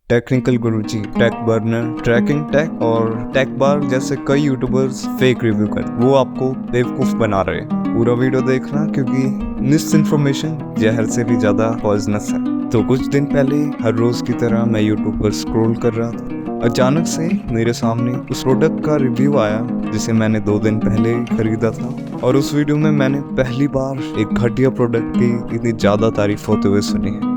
Technical गुरुजी, take burner, trekking take और take बार जैसे कई यूट्यूबर्स फेक रिव्यू कर वो आपको बेवकूफ बना रहे हैं। पूरा वीडियो देखना क्योंकि मिस इन्फॉर्मेशन जहर से भी ज्यादा पॉइजनस है। तो कुछ दिन पहले हर रोज की तरह मैं यूट्यूब पर स्क्रॉल कर रहा था। अचानक से मेरे सामने उस प्रोडक्ट का रिव्यू आया जिसे मैंने 2 दिन पहले खरीदा था, और उस वीडियो में मैंने पहली बार एक घटिया प्रोडक्ट की इतनी ज्यादा तारीफ होते हुए सुनी है।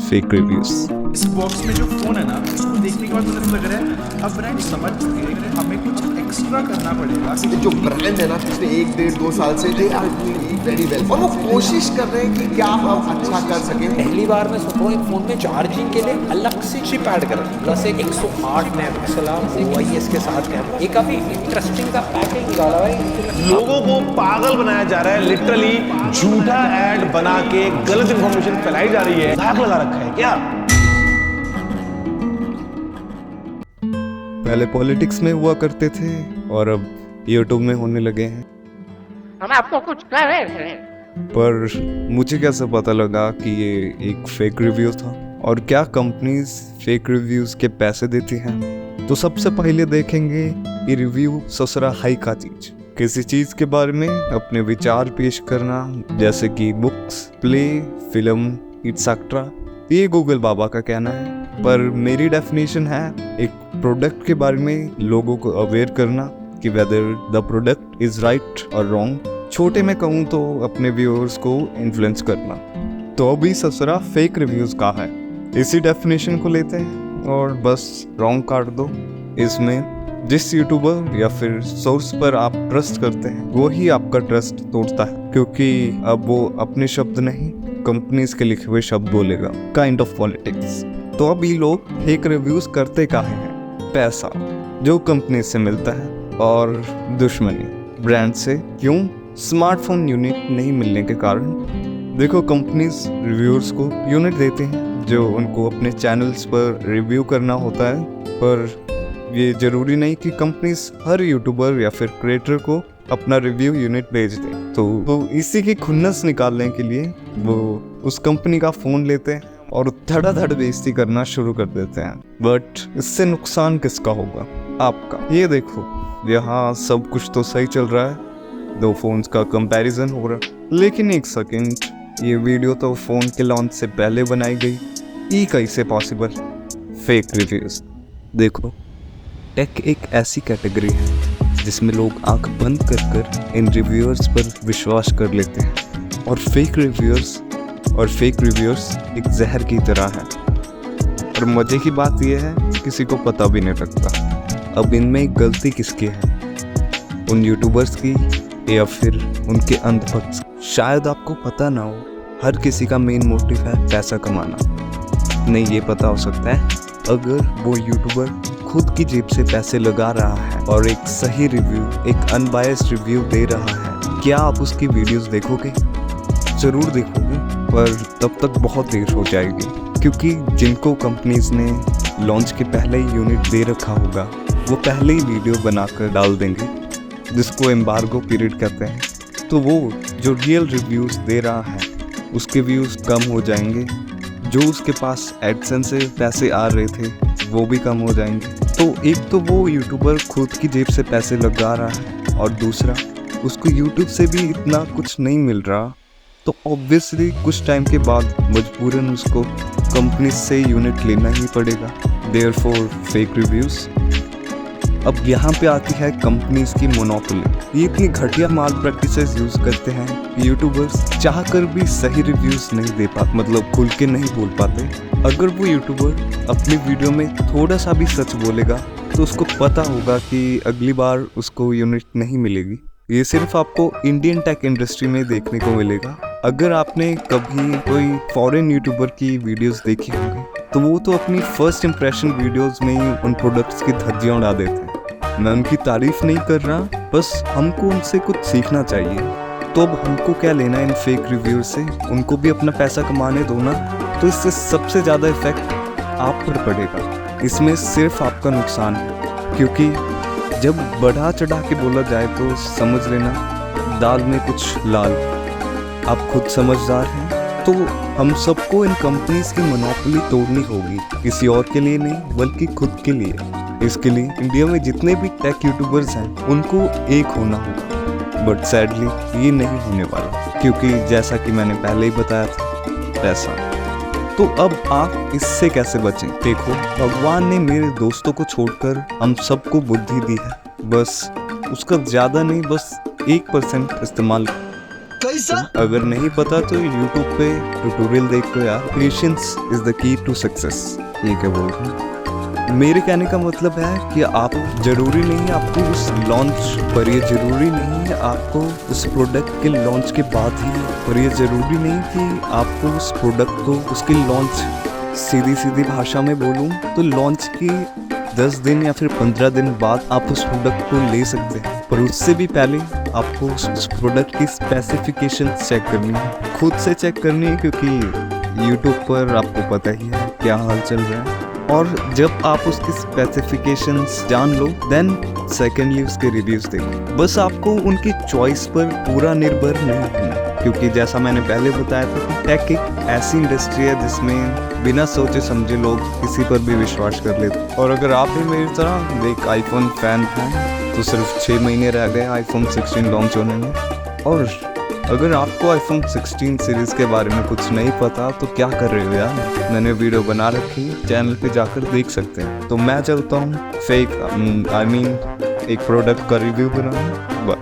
Fake reviews. इस बॉक्स में जो फोन है ना, इसको देखने के बाद मुझे लग रहा है अब ब्रांड समझ चुकी है कि हमें कुछ एक्स्ट्रा करना पड़ेगा। जो ब्रांड है ना पिछले 1-1.5-2 साल से they are doing very well, और वो कोशिश कर रहे हैं कि क्या हम अच्छा कर सकें। पहली बार मैं सोच रहा हूँ एक फोन में चार्जिंग के लिए अलग से चिप ऐड कर प्लस एक 108 मेगापिक्सल OIS के साथ कैमरा। ये काफी इंटरेस्टिंग का पैकेज निकाला है। लोगों को पागल बनाया जा रहा है, लिटरली झूठा एड बना के गलत इंफॉर्मेशन फैलाई जा रही है। दाग लगा रखा है क्या? पहले पॉलिटिक्स में हुआ करते थे और अब यूट्यूब में होने लगे हैं। हम आपको कुछ कह रहे थे, पर मुझे कैसे पता लगा कि ये एक फेक रिव्यू था और क्या कंपनीज फेक रिव्यूज के पैसे देती हैं? तो सबसे पहले देखेंगे ये रिव्यू ससुरा हाई का चीज। किसी चीज के बारे में अपने विचार पेश करना, जैसे कि बुक्स, प्ले, फिल्म एक्सेट्रा, ये गूगल बाबा का कहना है। पर मेरी डेफिनेशन है एक प्रोडक्ट के बारे में लोगों को अवेयर करना कि whether the product is right और रॉन्ग। छोटे में कहूँ तो अपने व्यूअर्स को इन्फ्लुएंस करना। तो अभी ससुरा फेक रिव्यूज का है, इसी डेफिनेशन को लेते हैं और बस रॉन्ग काट दो। इसमें जिस यूट्यूबर या फिर सोर्स पर आप ट्रस्ट करते हैं वही आपका ट्रस्ट तोड़ता है, क्योंकि अब वो अपने शब्द नहीं कंपनीज के लिखे हुए शब्द बोलेगा। Kind of politics. तो अब ये लोग फेक रिव्यूज करते काहे हैं? पैसा जो कंपनी से मिलता है और दुश्मनी ब्रांड से। क्यों? स्मार्टफोन यूनिट नहीं मिलने के कारण। देखो, कंपनीज रिव्यूअर्स को यूनिट देते हैं जो उनको अपने चैनल्स पर रिव्यू करना होता है, पर ये जरूरी नहीं कि कंपनीज हर यूट्यूबर या फिर क्रिएटर को अपना रिव्यू यूनिट भेज दें। तो इसी की खुन्नस निकालने के लिए वो उस कंपनी का फ़ोन लेते हैं और धड़ाधड़ बेइज्जती करना शुरू कर देते हैं। बट इससे नुकसान किसका होगा? आपका। ये देखो, यहाँ सब कुछ तो सही चल रहा है, 2 फोन्स का कंपैरिजन हो रहा है, लेकिन एक सेकंड, ये वीडियो तो फ़ोन के लॉन्च से पहले बनाई गई, ये कैसे पॉसिबल? Fake reviews. देखो, टेक एक ऐसी कैटेगरी है जिसमें लोग आंख बंद कर कर इन रिव्यूअर्स पर विश्वास कर लेते हैं, और फेक रिव्यूअर्स एक जहर की तरह है। और मजे की बात यह है किसी को पता भी नहीं लगता। अब इनमें गलती किसकी है? उन यूट्यूबर्स की या फिर उनके अंधभक्त? शायद आपको पता ना हो, हर किसी का मेन मोटिव है पैसा कमाना। नहीं, ये पता हो सकता है अगर वो यूट्यूबर खुद की जेब से पैसे लगा रहा है और एक सही रिव्यू, एक अनबायस्ड रिव्यू दे रहा है, क्या आप उसकी वीडियोस देखोगे? ज़रूर देखोगे, पर तब तक बहुत देर हो जाएगी, क्योंकि जिनको कंपनीज ने लॉन्च के पहले ही यूनिट दे रखा होगा वो पहले ही वीडियो बनाकर डाल देंगे, जिसको एम्बार्गो पीरियड कहते हैं। तो वो जो रियल रिव्यूज़ दे रहा है उसके व्यूज़ कम हो जाएंगे, जो उसके पास एडसेंस से पैसे आ रहे थे वो भी कम हो जाएंगे। तो एक तो वो यूट्यूबर खुद की जेब से पैसे लगा रहा है, और दूसरा उसको यूट्यूब से भी इतना कुछ नहीं मिल रहा, तो ऑब्वियसली कुछ टाइम के बाद मजबूरन उसको कंपनी से यूनिट लेना ही पड़ेगा। Therefore fake reviews. अब यहाँ पे आती है कंपनीज की मोनोपोली। ये इतनी घटिया माल प्रैक्टिसेस यूज करते हैं, यूट्यूबर्स चाहकर भी सही रिव्यूज नहीं दे पाते, मतलब खुल के नहीं बोल पाते। अगर वो यूट्यूबर अपनी वीडियो में थोड़ा सा भी सच बोलेगा तो उसको पता होगा कि अगली बार उसको यूनिट नहीं मिलेगी। ये सिर्फ आपको इंडियन टेक इंडस्ट्री में देखने को मिलेगा। अगर आपने कभी कोई फॉरेन यूट्यूबर की वीडियोस देखी होंगी तो वो तो अपनी फर्स्ट इंप्रेशन वीडियोस में ही उन प्रोडक्ट्स की धज्जियां उड़ा देते हैं। मैं उनकी तारीफ नहीं कर रहा, बस हमको उनसे कुछ सीखना चाहिए। तो अब हमको क्या लेना इन फेक रिव्यूअर से? उनको भी अपना पैसा कमाने दो ना। तो इससे सबसे ज़्यादा इफेक्ट आप पर पड़ेगा, इसमें सिर्फ आपका नुकसान है, क्योंकि जब बढ़ा चढ़ा के बोला जाए तो समझ लेना दाल में कुछ लाल। आप खुद समझदार हैं, तो हम सबको इन कंपनीज की मोनोपोली तोड़नी होगी, किसी और के लिए नहीं बल्कि खुद के लिए। इसके लिए इंडिया में जितने भी टेक यूट्यूबर्स हैं उनको एक होना होगा, बट सैडली ये नहीं होने वाला, क्योंकि जैसा कि मैंने पहले ही बताया था पैसा। तो अब आप इससे कैसे बचें? देखो, भगवान ने मेरे दोस्तों को छोड़कर हम सबको बुद्धि दी है, बस उसका ज़्यादा नहीं, बस 1% इस्तेमाल। कैसा? अगर नहीं पता तो YouTube पे ट्यूटोरियल देखो यार। Patience is the key to success. ये क्या बोल रहे हैं? मेरे कहने का मतलब है कि आप जरूरी नहीं आपको उस लॉन्च पर, ये जरूरी नहीं है आपको उस प्रोडक्ट के लॉन्च के बाद ही, और ये जरूरी नहीं कि आपको उस प्रोडक्ट को उसकी लॉन्च, सीधी भाषा में बोलूँ तो लॉन्च की 10 दिन या फिर 15 दिन बाद आप उस प्रोडक्ट को ले सकते हैं, पर उससे भी पहले आपको उस प्रोडक्ट की स्पेसिफिकेशन चेक करनी है, खुद से चेक करनी है, क्योंकि YouTube पर आपको पता ही है क्या हाल चल रहा है। और जब आप उसकी स्पेसिफिकेशंस जान लो, देन सेकेंडली उसके रिव्यूज़ देखो। बस आपको उनकी चॉइस पर पूरा निर्भर नहीं होना, क्योंकि जैसा मैंने पहले बताया था कि टेक एक ऐसी इंडस्ट्री है जिसमें बिना सोचे समझे लोग किसी पर भी विश्वास कर लेते। और अगर आप भी मेरी तरह एक आईफोन फैन हैं तो सिर्फ 6 महीने रह गए आईफोन 16 लॉन्च होने में। और अगर आपको आईफोन 16 सीरीज़ के बारे में कुछ नहीं पता तो क्या कर रहे हो यार, मैंने वीडियो बना रखी है, चैनल पे जाकर देख सकते हैं। तो मैं चलता हूँ एक प्रोडक्ट का रिव्यू बनाने।